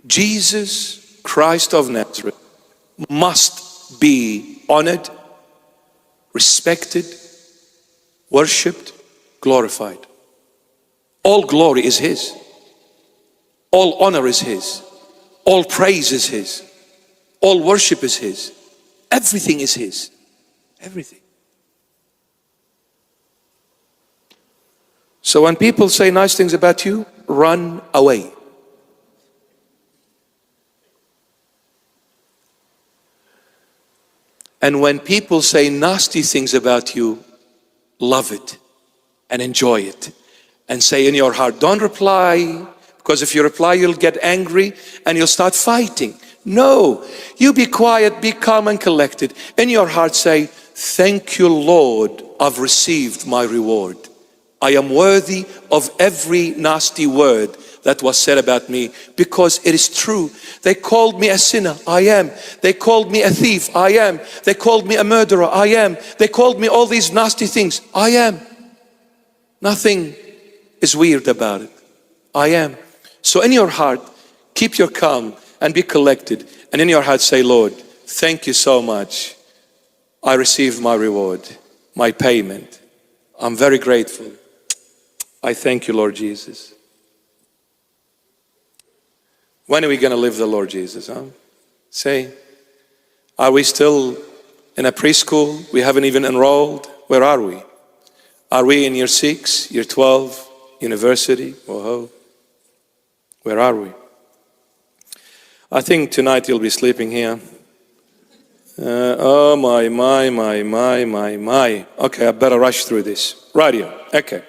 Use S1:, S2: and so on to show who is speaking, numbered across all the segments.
S1: Jesus Christ of Nazareth must be honored, respected, worshipped, glorified. All glory is His. All honor is His. All praise is His. All worship is His. Everything is His. Everything. So when people say nice things about you, run away. And when people say nasty things about you, love it and enjoy it. And say in your heart, don't reply, because if you reply, you'll get angry and you'll start fighting. No, you be quiet, be calm and collected. In your heart say, thank you, Lord, I've received my reward. I am worthy of every nasty word that was said about me, because it is true. They called me a sinner, I am. They called me a thief, I am. They called me a murderer, I am. They called me all these nasty things, I am. Nothing is weird about it, I am. So in your heart, keep your calm and be collected. And in your heart say, Lord, thank you so much. I received my reward, my payment. I'm very grateful. I thank you, Lord Jesus. When are we going to live the Lord Jesus? Say, are we still in a preschool? We haven't even enrolled. Where are we? Are we in year 6, year 12, university? Whoa. Where are we? I think tonight you'll be sleeping here. Oh my. Okay, I better rush through this. Radio, okay.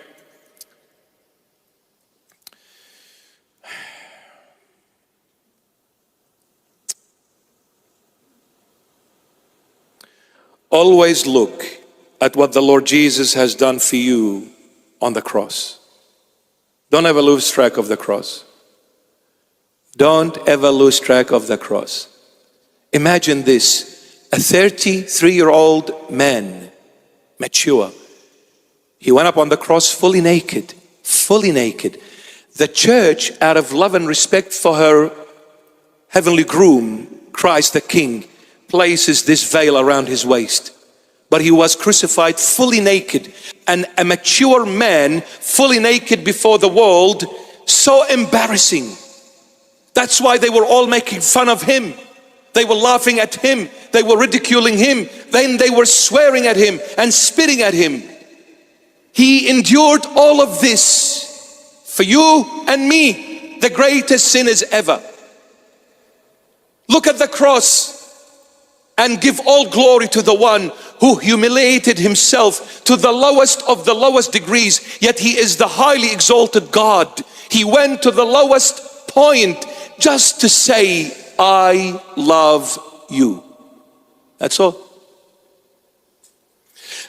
S1: Always look at what the Lord Jesus has done for you on the cross. Don't ever lose track of the cross. Don't ever lose track of the cross. Imagine this, a 33-year-old man, mature. He went up on the cross fully naked, fully naked. The church, out of love and respect for her heavenly groom, Christ the King, places this veil around his waist. But he was crucified fully naked, and a mature man fully naked before the world, so embarrassing. That's why they were all making fun of him. They were laughing at him. They were ridiculing him. Then they were swearing at him and spitting at him. He endured all of this for you and me, the greatest sinners ever. Look at the cross and give all glory to the one who humiliated himself to the lowest of the lowest degrees, yet he is the highly exalted God. He went to the lowest point just to say, I love you. That's all.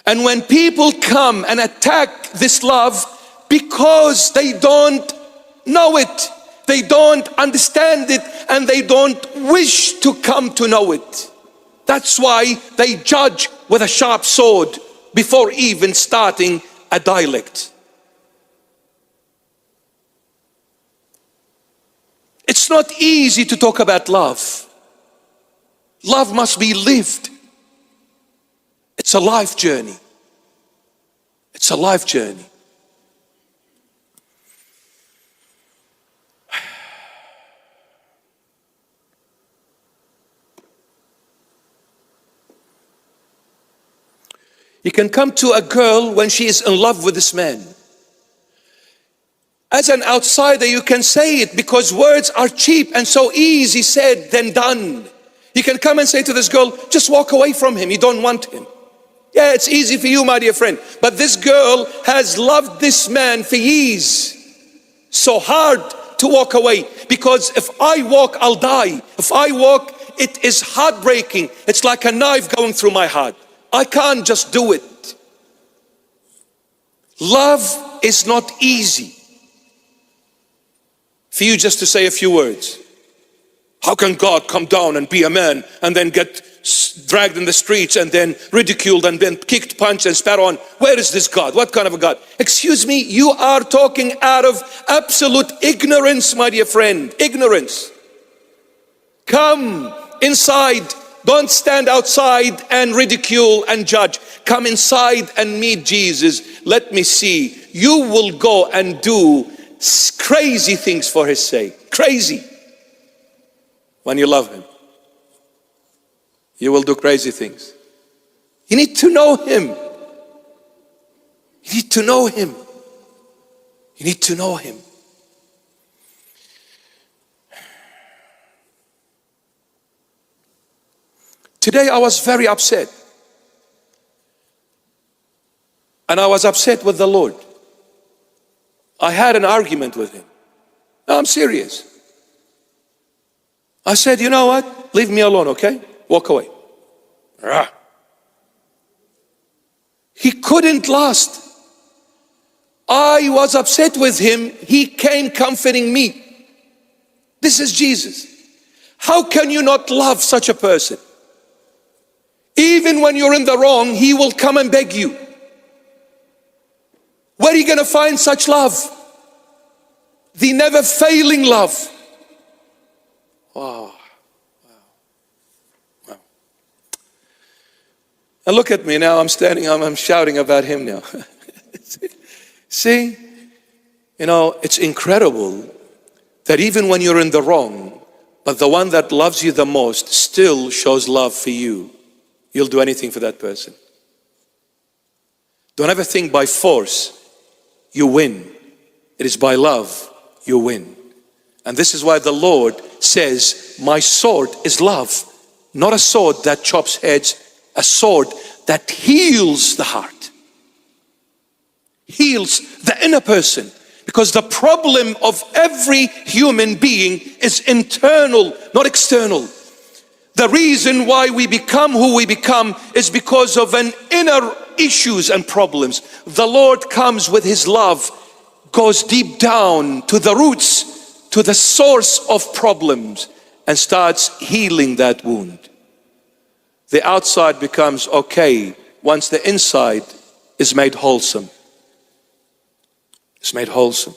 S1: And when people come and attack this love because they don't know it, they don't understand it, and they don't wish to come to know it. That's why they judge with a sharp sword before even starting a dialect. It's not easy to talk about love. Love must be lived. It's a life journey. It's a life journey. You can come to a girl when she is in love with this man. As an outsider, you can say it because words are cheap and so easy said than done. You can come and say to this girl, just walk away from him, you don't want him. Yeah, it's easy for you, my dear friend. But this girl has loved this man for years. So hard to walk away, because if I walk, I'll die. If I walk, it is heartbreaking. It's like a knife going through my heart. I can't just do it. Love is not easy. For you just to say a few words. How can God come down and be a man and then get dragged in the streets and then ridiculed and then kicked, punched and spat on? Where is this God? What kind of a God? Excuse me, you are talking out of absolute ignorance, my dear friend. Ignorance. Come inside. Don't stand outside and ridicule and judge. Come inside and meet Jesus. Let me see. You will go and do crazy things for his sake. Crazy. When you love him, you will do crazy things. You need to know him. You need to know him. You need to know him. Today I was very upset. And I was upset with the Lord. I had an argument with him. No, I'm serious. I said, you know what? Leave me alone, okay? Walk away. He couldn't last. I was upset with him. He came comforting me. This is Jesus. How can you not love such a person? Even when you're in the wrong, he will come and beg you. Where are you going to find such love? The never failing love. Wow. Wow. And look at me now, I'm standing, I'm shouting about him now. See, it's incredible that even when you're in the wrong, but the one that loves you the most still shows love for you. You'll do anything for that person. Don't ever think by force you win. It is by love you win. And this is why the Lord says, my sword is love. Not a sword that chops heads, a sword that heals the heart. Heals the inner person. Because the problem of every human being is internal, not external. The reason why we become who we become is because of an inner issues and problems. The Lord comes with his love, goes deep down to the roots, to the source of problems, and starts healing that wound. The outside becomes okay once the inside is made wholesome. It's made wholesome.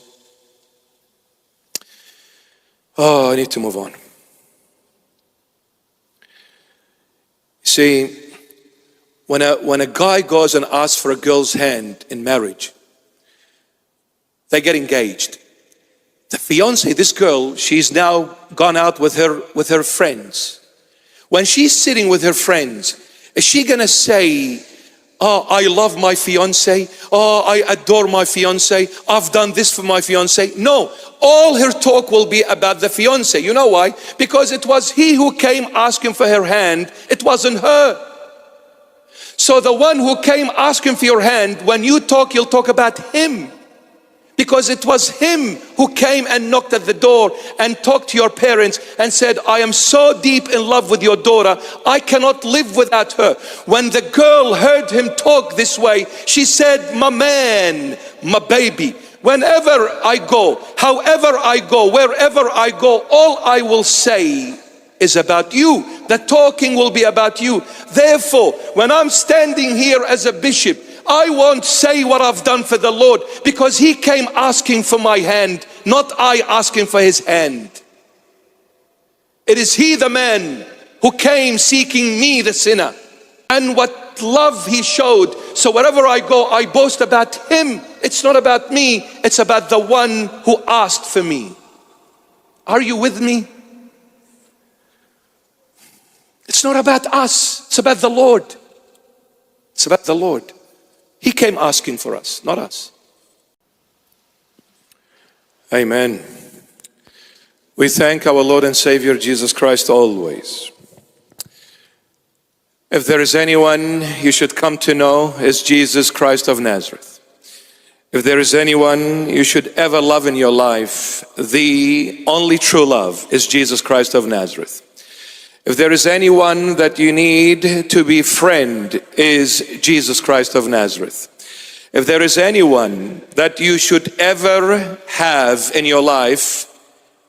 S1: Oh, I need to move on. See, when a guy goes and asks for a girl's hand in marriage, they get engaged. The fiance, this girl, she's now gone out with her friends. When she's sitting with her friends, is she gonna say, oh, I love my fiance, oh, I adore my fiance, I've done this for my fiance? No, all her talk will be about the fiance. You know why? Because it was he who came asking for her hand, it wasn't her. So the one who came asking for your hand, when you talk, you'll talk about him. Because it was him who came and knocked at the door and talked to your parents and said, I am so deep in love with your daughter, I cannot live without her. When the girl heard him talk this way, she said, my man, my baby, whenever I go, however I go, wherever I go, all I will say is about you. The talking will be about you. Therefore, when I'm standing here as a bishop, I won't say what I've done for the Lord, because he came asking for my hand, not I asking for his hand. It is he, the man, who came seeking me, the sinner, and what love he showed. So wherever I go, I boast about him. It's not about me, it's about the one who asked for me. Are you with me? It's not about us, it's about the Lord. It's about the Lord. He came asking for us, not us. Amen. We thank our Lord and Savior Jesus Christ always. If there is anyone you should come to know, is Jesus Christ of Nazareth. If there is anyone you should ever love in your life, the only true love is Jesus Christ of Nazareth. If there is anyone that you need to be friend, is Jesus Christ of Nazareth. If there is anyone that you should ever have in your life,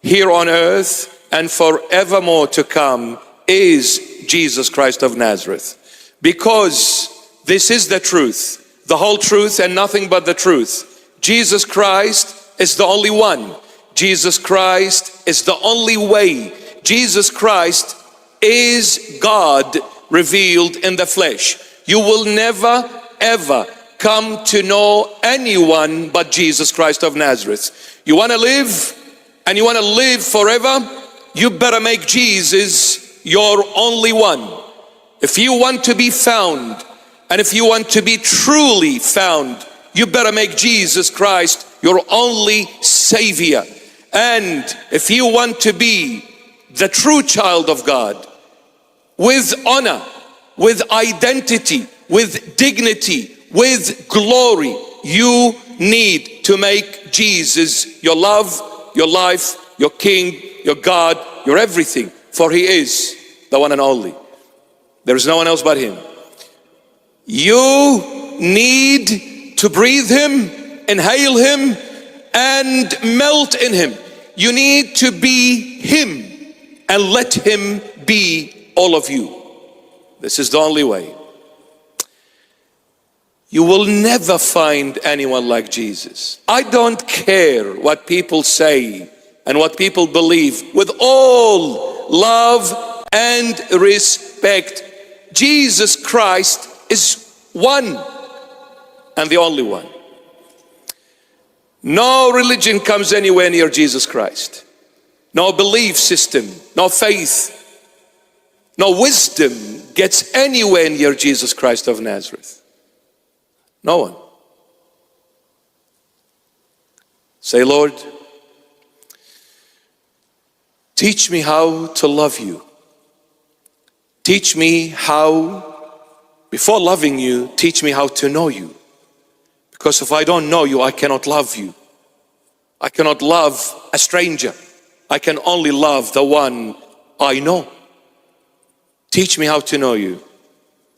S1: here on earth and forevermore to come, is Jesus Christ of Nazareth. Because this is the truth, the whole truth and nothing but the truth. Jesus Christ is the only one. Jesus Christ is the only way. Jesus Christ is God revealed in the flesh. You will never ever come to know anyone but Jesus Christ of Nazareth. You want to live and you want to live forever, you better make Jesus your only one. If you want to be found, and if you want to be truly found, you better make Jesus Christ your only Savior. And if you want to be the true child of God, with honor, with identity, with dignity, with glory, you need to make Jesus your love, your life, your King, your God, your everything. For He is the one and only. There is no one else but Him. You need to breathe Him, inhale Him, and melt in Him. You need to be Him and let Him be all of you. This is the only way. You will never find anyone like Jesus. I don't care what people say and what people believe. With all love and respect, Jesus Christ is one and the only one. No religion comes anywhere near Jesus Christ. No belief system, no faith, no wisdom gets anywhere near Jesus Christ of Nazareth. No one. Say, Lord, teach me how to love you. Teach me how, before loving you, teach me how to know you. Because if I don't know you, I cannot love you. I cannot love a stranger. I can only love the one I know. Teach me how to know you.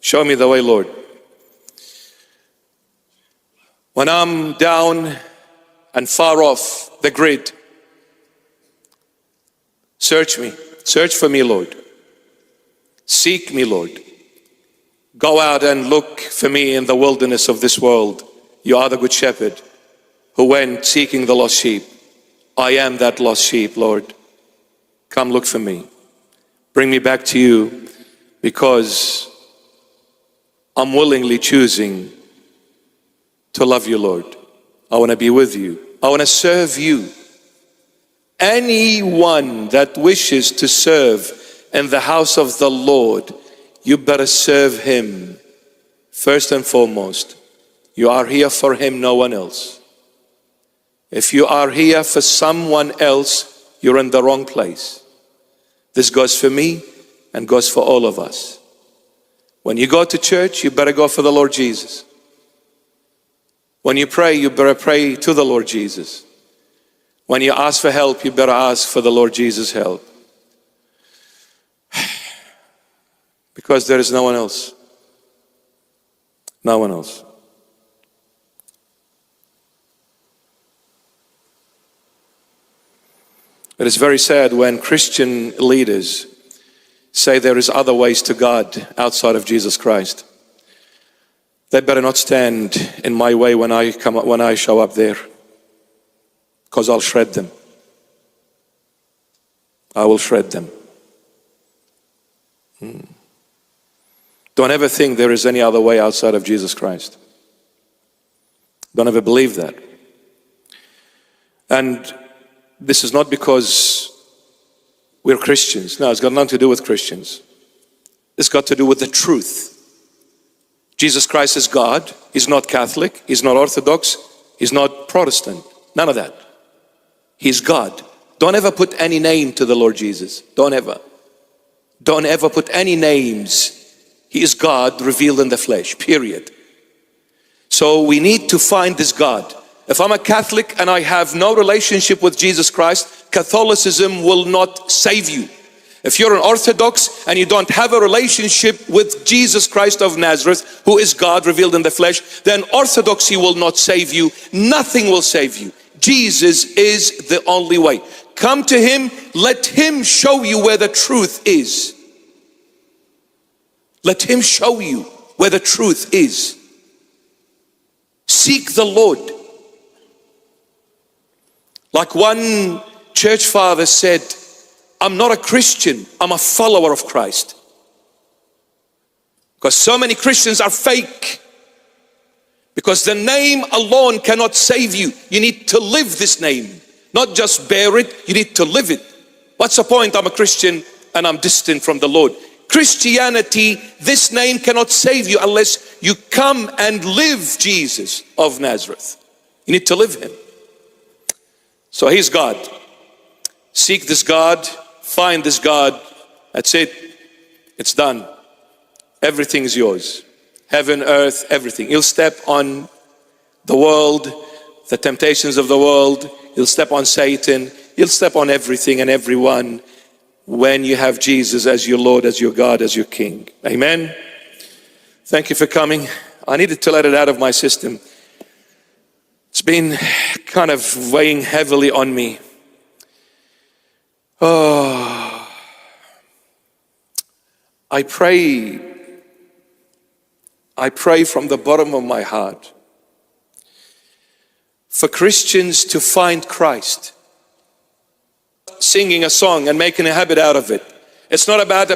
S1: Show me the way, Lord. When I'm down and far off the grid, search me. Search for me, Lord. Seek me, Lord. Go out and look for me in the wilderness of this world. You are the good shepherd who went seeking the lost sheep. I am that lost sheep, Lord. Come look for me. Bring me back to you, because I'm willingly choosing to love you, Lord. I want to be with you. I want to serve you. Anyone that wishes to serve in the house of the Lord, you better serve Him first and foremost. You are here for Him, no one else. If you are here for someone else, you're in the wrong place. This goes for me and goes for all of us. When you go to church, you better go for the Lord Jesus. When you pray, you better pray to the Lord Jesus. When you ask for help, you better ask for the Lord Jesus' help. Because there is no one else. No one else. It is very sad when Christian leaders say there is other ways to God outside of Jesus Christ. They better not stand in my way when I show up there, because I'll shred them. I will shred them. Don't ever think there is any other way outside of Jesus Christ. Don't ever believe that. And this is not because we're Christians. No, it's got nothing to do with Christians. It's got to do with the truth. Jesus Christ is God. He's not Catholic. He's not Orthodox. He's not Protestant. None of that. He's God. Don't ever put any name to the Lord Jesus. Don't ever. Don't ever put any names. He is God revealed in the flesh, period. So we need to find this God. If I'm a Catholic and I have no relationship with Jesus Christ, Catholicism will not save you. If you're an Orthodox and you don't have a relationship with Jesus Christ of Nazareth, who is God revealed in the flesh, then Orthodoxy will not save you. Nothing will save you. Jesus is the only way. Come to Him, let Him show you where the truth is. Let Him show you where the truth is. Seek the Lord. Like one church father said, I'm not a Christian, I'm a follower of Christ. Because so many Christians are fake. Because the name alone cannot save you. You need to live this name. Not just bear it, you need to live it. What's the point? I'm a Christian and I'm distant from the Lord. Christianity, this name cannot save you unless you come and live Jesus of Nazareth. You need to live him. So he's God. Seek this God, find this God. That's it. It's done. Everything is yours. Heaven, earth, everything. You'll step on the world, the temptations of the world. You'll step on Satan. You'll step on everything and everyone when you have Jesus as your Lord, as your God, as your King. Amen. Thank you for coming. I needed to let it out of my system. It's been kind of weighing heavily on me. Oh, I pray from the bottom of my heart for Christians to find Christ. Singing a song and making a habit out of it. It's not about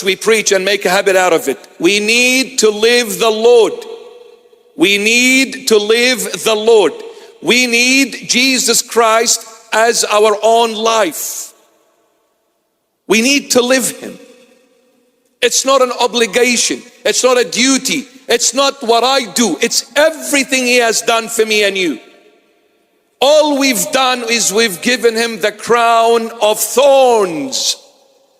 S1: we preach and make a habit out of it. We need to live the Lord. We need to live the Lord. We need Jesus Christ as our own life. We need to live him. It's not an obligation. It's not a duty. It's not what I do. It's everything he has done for me and you. All we've done is we've given him the crown of thorns.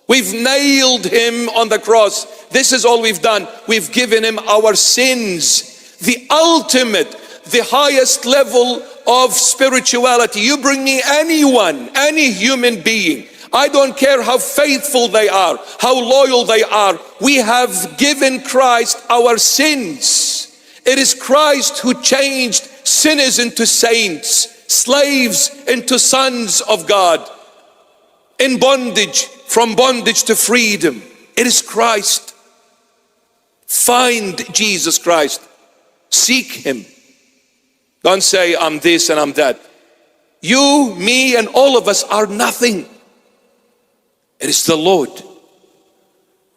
S1: We've nailed him on the cross. This is all we've done. We've given him our sins. The ultimate, the highest level of spirituality. You bring me anyone, any human being. I don't care how faithful they are, how loyal they are. We have given Christ our sins. It is Christ who changed sinners into saints, slaves into sons of God, in bondage, from bondage to freedom. It is Christ. Find Jesus Christ. Seek him. Don't say, I'm this and I'm that. You, me, and all of us are nothing. It is the Lord.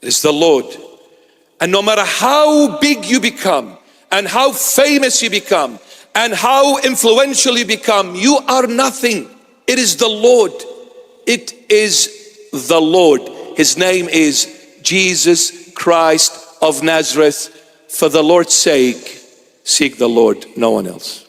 S1: It is the Lord. And no matter how big you become, and how famous you become, and how influential you become, you are nothing. It is the Lord. It is the Lord. His name is Jesus Christ of Nazareth. For the Lord's sake, seek the Lord, no one else.